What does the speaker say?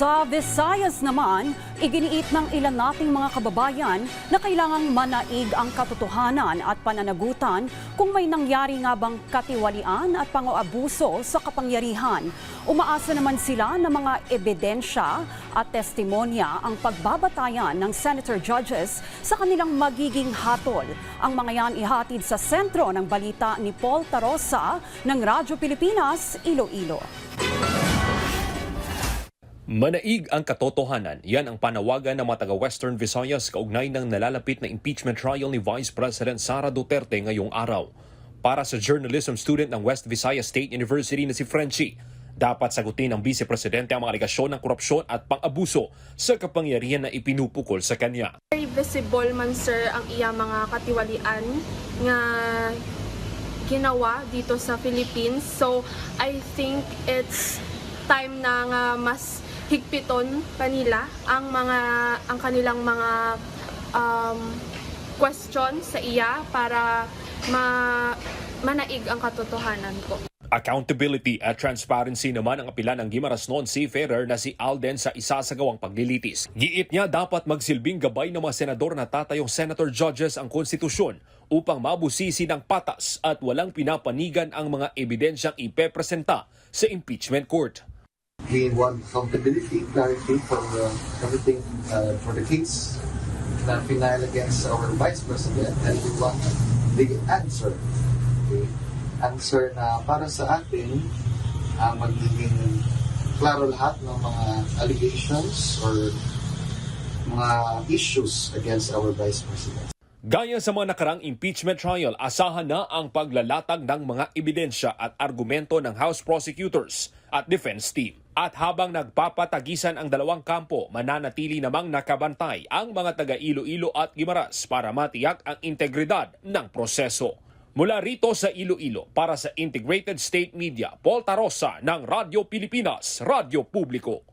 Sa Visayas naman, iginiit ng ilan nating mga kababayan na kailangang manaig ang katotohanan at pananagutan kung may nangyari nga bang katiwalian at pang-aabuso sa kapangyarihan. Umaasa naman sila na mga ebidensya at testimonya ang pagbabatayan ng senator judges sa kanilang magiging hatol. Ang mga yan ihatid sa sentro ng balita ni Paul Tarosa ng Radyo Pilipinas, Iloilo. Manaig ang katotohanan. Yan ang panawagan ng mga taga-Western Visayas kaugnay ng nalalapit na impeachment trial ni Vice President Sara Duterte ngayong araw. Para sa journalism student ng West Visayas State University na si Frenchie, dapat sagutin ng Vice Presidente ang mga alegasyon ng korupsyon at pang-abuso sa kapangyarihan na ipinupukol sa kanya. Very visible man sir ang iya mga katiwalian nga ginawa dito sa Philippines. So I think it's time na nga mas higpiton kanila ang kanilang mga question sa iya para manaig ang katotohanan ko. Accountability at transparency naman ang apela ng Guimaras noon Seafarer na si Alden sa isasagawang paglilitis. Giit niya dapat magsilbing gabay ng mga senador na tatayong senator judges ang konstitusyon upang mabusisi ng patas at walang pinapanigan ang mga ebidensyang ipepresenta sa impeachment court. We want accountability, clarity for everything for the case na final against our Vice President, and we want the answer. Okay? Answer na para sa atin magiging klaro lahat ng mga allegations or mga issues against our Vice President. Gaya sa mga nakarang impeachment trial, asahan na ang paglalatag ng mga ebidensya at argumento ng House prosecutors at defense team. At habang nagpapatagisan ang dalawang kampo, mananatili namang nakabantay ang mga taga Iloilo at Guimaras para matiyak ang integridad ng proseso. Mula rito sa Iloilo, para sa Integrated State Media, Paul Tarosa ng Radyo Pilipinas, Radyo Publiko.